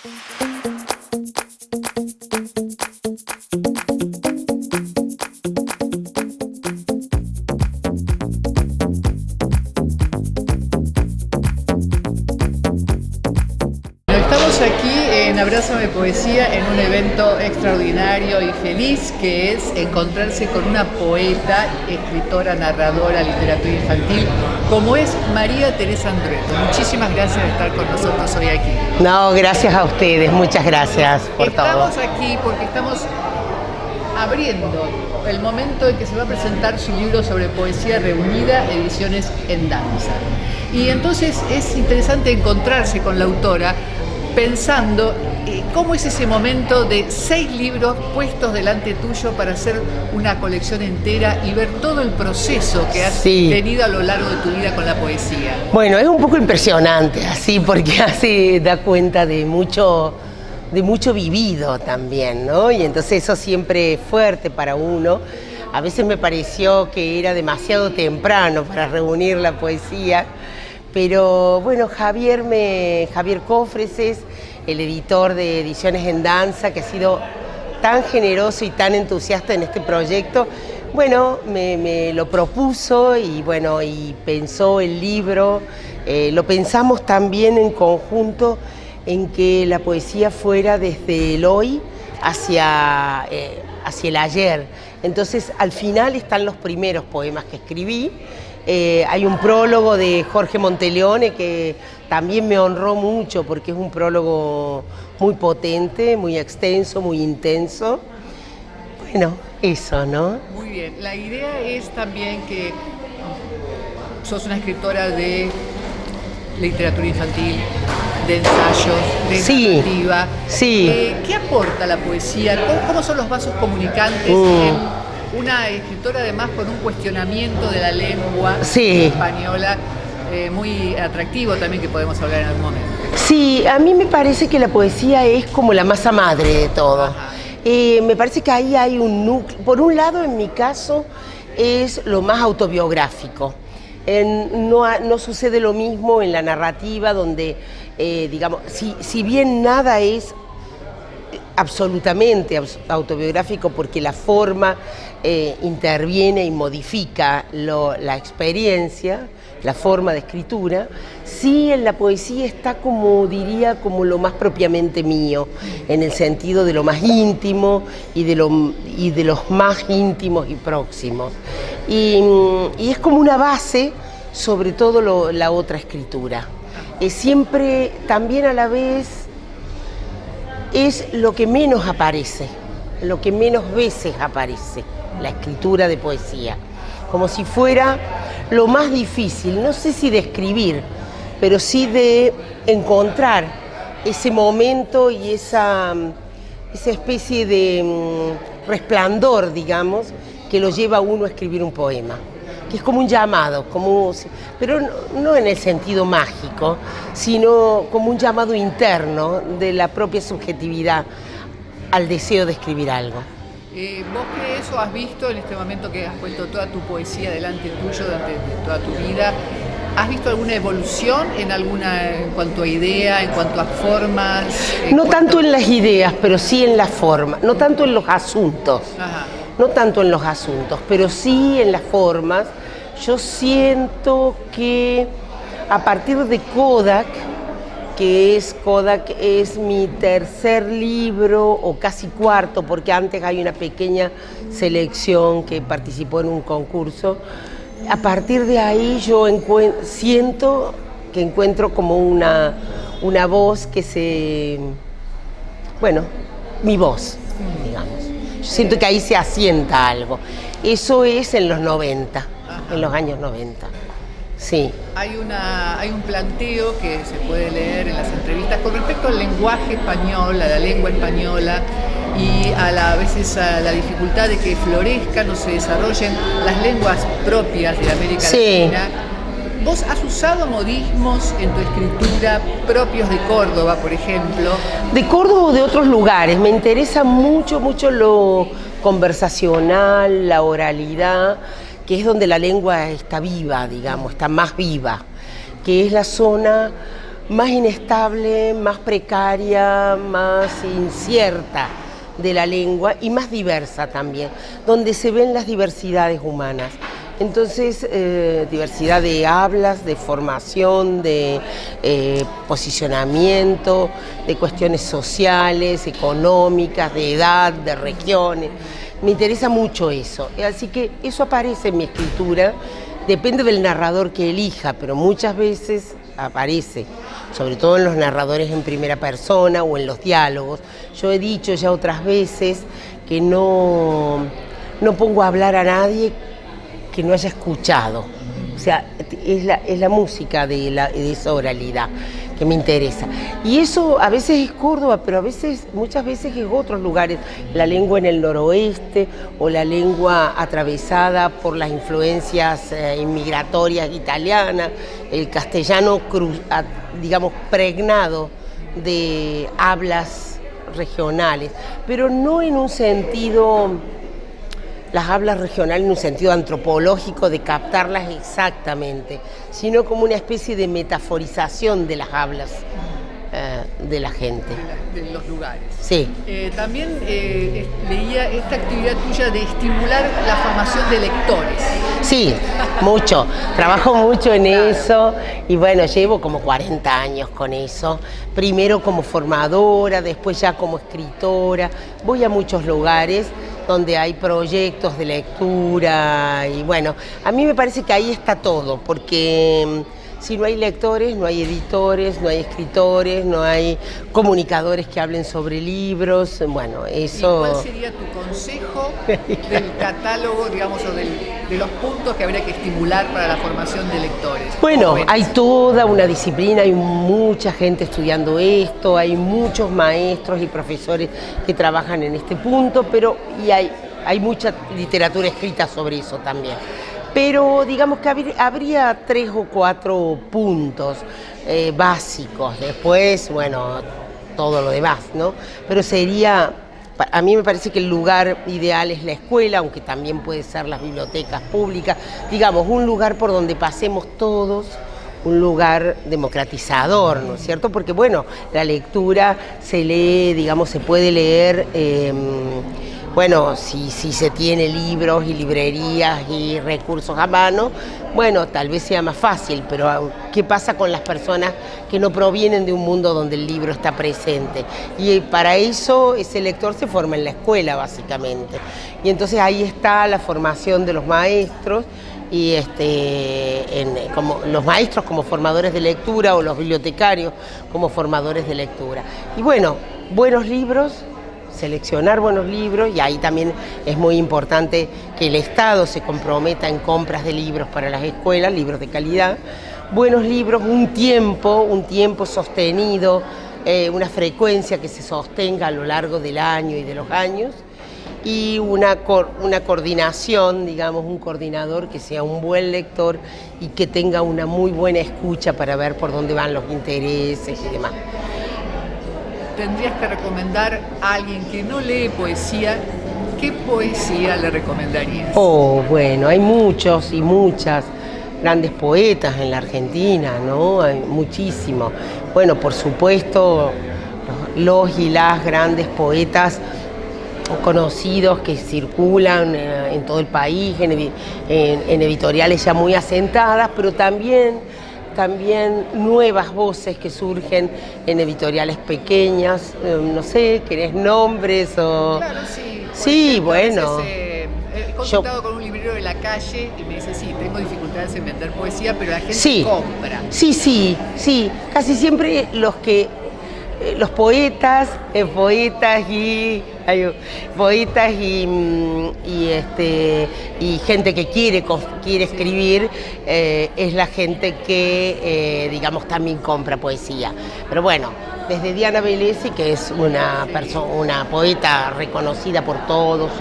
Estamos aquí en Abrázame Poesía en un evento extraordinario y feliz que es encontrarse con una poeta, escritora, narradora, literatura infantil como es María Teresa Andrueto. Muchísimas gracias por estar con nosotros hoy aquí. No, gracias a ustedes, muchas gracias por todo. Estamos aquí porque estamos abriendo el momento en que se va a presentar su libro sobre poesía reunida, Ediciones en Danza. Y entonces es interesante encontrarse con la autora pensando cómo es ese momento de 6 libros puestos delante tuyo para hacer una colección entera y ver todo el proceso que has tenido a lo largo de tu vida con la poesía. Bueno, es un poco impresionante así porque así da cuenta de mucho vivido también, ¿no? Y entonces eso siempre es fuerte para uno. A veces me pareció que era demasiado temprano para reunir la poesía, pero bueno, Javier Cofres es el editor de Ediciones en Danza, que ha sido tan generoso y tan entusiasta en este proyecto. Bueno, me lo propuso y bueno, y pensó el libro. Lo pensamos también en conjunto en que la poesía fuera desde el hoy hacia el ayer. Entonces, al final están los primeros poemas que escribí. Hay un prólogo de Jorge Monteleone que también me honró mucho porque es un prólogo muy potente, muy extenso, muy intenso. Bueno, eso, ¿no? Muy bien. La idea es también que sos una escritora de literatura infantil, de ensayos, de narrativa. Sí. ¿Qué aporta la poesía? ¿Cómo son los vasos comunicantes en una escritora además con un cuestionamiento de la lengua española muy atractivo también que podemos hablar en algún momento? Sí, a mí me parece que la poesía es como la masa madre de todo. Me parece que ahí hay un núcleo. Por un lado, en mi caso, es lo más autobiográfico. No sucede lo mismo en la narrativa donde, digamos, si bien nada es absolutamente autobiográfico porque la forma interviene y modifica la experiencia, la forma de escritura, sí en la poesía está como, diría, como lo más propiamente mío, en el sentido de lo más íntimo y de los más íntimos y próximos. Y es como una base, sobre todo la otra escritura. Siempre, también a la vez, es lo que menos aparece, lo que menos veces aparece, la escritura de poesía. Como si fuera lo más difícil, no sé si de escribir, pero sí de encontrar ese momento y esa especie de resplandor, digamos, que lo lleva a uno a escribir un poema. Que es como un llamado, pero no en el sentido mágico, sino como un llamado interno de la propia subjetividad al deseo de escribir algo. ¿Vos crees o has visto en este momento que has puesto toda tu poesía delante tuyo durante toda tu vida? ¿Has visto alguna evolución en cuanto a idea, en cuanto a formas? No tanto en las ideas, pero sí en la forma, no tanto en los asuntos. No tanto en los asuntos, pero sí en las formas. Yo siento que a partir de Kodak es mi tercer libro, o casi cuarto, porque antes hay una pequeña selección que participó en un concurso. A partir de ahí yo siento que encuentro como una voz que mi voz, digamos. Yo siento que ahí se asienta algo. Eso es en los 90, en los años 90. Sí. Hay un planteo que se puede leer en las entrevistas con respecto al lenguaje español, a la lengua española y a veces a la dificultad de que florezcan o se desarrollen las lenguas propias de América Latina. ¿Vos has usado modismos en tu escritura propios de Córdoba, por ejemplo? De Córdoba o de otros lugares. Me interesa mucho lo conversacional, la oralidad, que es donde la lengua está viva, digamos, está más viva, que es la zona más inestable, más precaria, más incierta de la lengua y más diversa también, donde se ven las diversidades humanas. Entonces, diversidad de hablas, de formación, de posicionamiento, de cuestiones sociales, económicas, de edad, de regiones. Me interesa mucho eso, así que eso aparece en mi escritura, depende del narrador que elija, pero muchas veces aparece, sobre todo en los narradores en primera persona o en los diálogos. Yo he dicho ya otras veces que no pongo a hablar a nadie que no haya escuchado. O sea, es la música de esa oralidad que me interesa. Y eso a veces es Córdoba, pero muchas veces es otros lugares. La lengua en el noroeste o la lengua atravesada por las influencias inmigratorias italianas, el castellano, digamos, pregnado de hablas regionales, pero no en un sentido... las hablas regionales en un sentido antropológico de captarlas exactamente, sino como una especie de metaforización de las hablas de la gente. De los lugares. Sí. También leía esta actividad tuya de estimular la formación de lectores. Sí, mucho. Trabajo mucho en eso y bueno, llevo como 40 años con eso. Primero como formadora, después ya como escritora. Voy a muchos lugares donde hay proyectos de lectura y bueno, a mí me parece que ahí está todo, porque si no hay lectores, no hay editores, no hay escritores, no hay comunicadores que hablen sobre libros, bueno, eso... ¿Y cuál sería tu consejo del catálogo, digamos, o de los puntos que habría que estimular para la formación de lectores? Bueno, hay toda una disciplina, hay mucha gente estudiando esto, hay muchos maestros y profesores que trabajan en este punto, pero hay mucha literatura escrita sobre eso también. Pero digamos que habría 3 o 4 puntos básicos, después, bueno, todo lo demás, ¿no? Pero sería, a mí me parece que el lugar ideal es la escuela, aunque también puede ser las bibliotecas públicas, digamos, un lugar por donde pasemos todos, un lugar democratizador, ¿no es cierto? Porque, bueno, la lectura se lee, digamos, se puede leer... bueno, si se tiene libros y librerías y recursos a mano, bueno, tal vez sea más fácil, pero ¿qué pasa con las personas que no provienen de un mundo donde el libro está presente? Y para eso ese lector se forma en la escuela, básicamente. Y entonces ahí está la formación de los maestros, y como los maestros como formadores de lectura o los bibliotecarios como formadores de lectura. Y bueno, buenos libros, seleccionar buenos libros, y ahí también es muy importante que el Estado se comprometa en compras de libros para las escuelas, libros de calidad, buenos libros, un tiempo sostenido, una frecuencia que se sostenga a lo largo del año y de los años, y una coordinación, digamos, un coordinador que sea un buen lector y que tenga una muy buena escucha para ver por dónde van los intereses y demás. Tendrías que recomendar a alguien que no lee poesía, ¿qué poesía le recomendarías? Oh, bueno, hay muchos y muchas grandes poetas en la Argentina, ¿no? Hay muchísimos. Bueno, por supuesto, los y las grandes poetas conocidos que circulan en todo el país, en editoriales ya muy asentadas, pero también nuevas voces que surgen en editoriales pequeñas, no sé, ¿querés nombres o...? Claro, sí. Sí, ejemplo, bueno. He consultado con un librero de la calle y me dice, sí, tengo dificultades en vender poesía, pero la gente compra. Sí, casi siempre los poetas y gente que quiere escribir, es la gente que digamos también compra poesía. Pero bueno, desde Diana Velesi, que es una poeta reconocida por todos,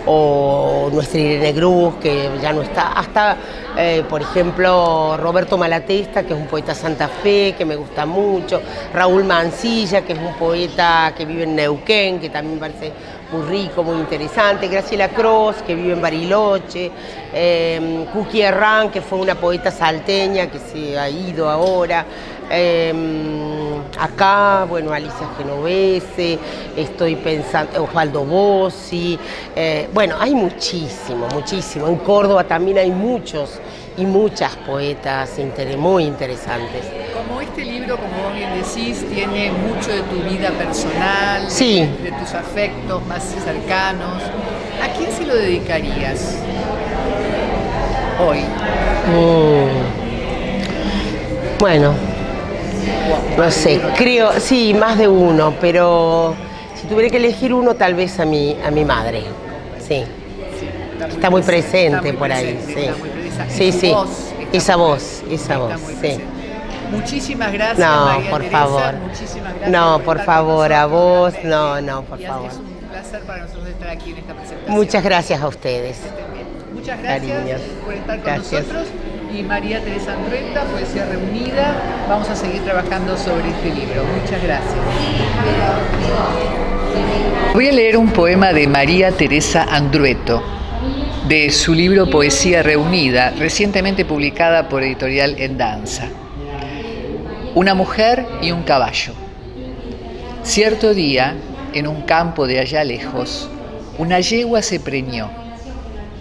o nuestra Irene Cruz, que ya no está, hasta por ejemplo Roberto Malatesta, que es un poeta de Santa Fe, que me gusta mucho, Raúl Mancilla, que es un poeta que vive en Neuquén, que también me parece muy rico, muy interesante, Graciela Cross, que vive en Bariloche, Cookie Herrán, que fue una poeta salteña que se ha ido ahora, Acá, bueno, Alicia Genovese, estoy pensando, Osvaldo Bossi, bueno, hay muchísimo, muchísimo. En Córdoba también hay muchos y muchas poetas muy interesantes. Como este libro, como vos bien decís, tiene mucho de tu vida personal, Sí. de tus afectos más cercanos, ¿a quién se lo dedicarías hoy? Bueno, no sé, creo, sí, más de uno, pero si tuviera que elegir uno, tal vez a mi madre, sí. Está muy presente por ahí, sí. Sí, sí, esa voz, sí. Muchísimas gracias, No, María por Teresa, favor. muchísimas gracias No, por por estar con favor, a nosotros. vos, no, por Y favor. es un placer para nosotros estar aquí en esta presentación. Muchas gracias a ustedes. Muchas gracias Cariños. por estar con Gracias. nosotros. Y María Teresa Andrueta, Poesía Reunida, vamos a seguir trabajando sobre este libro. Muchas gracias. Voy a leer un poema de María Teresa Andrueto, de su libro Poesía Reunida, recientemente publicada por Editorial En Danza. Una mujer y un caballo. Cierto día, en un campo de allá lejos, una yegua se preñó,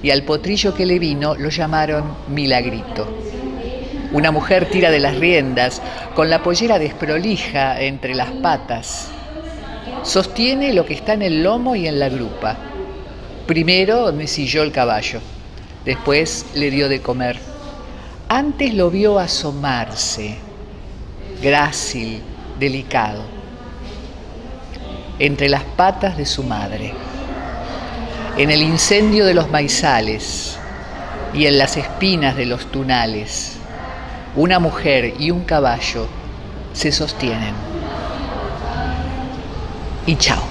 y al potrillo que le vino lo llamaron Milagrito. Una mujer tira de las riendas, con la pollera desprolija entre las patas. Sostiene lo que está en el lomo y en la grupa. Primero mesilló el caballo, después le dio de comer. Antes lo vio asomarse, grácil, delicado, entre las patas de su madre, en el incendio de los maizales y en las espinas de los tunales. Una mujer y un caballo se sostienen. Y chao.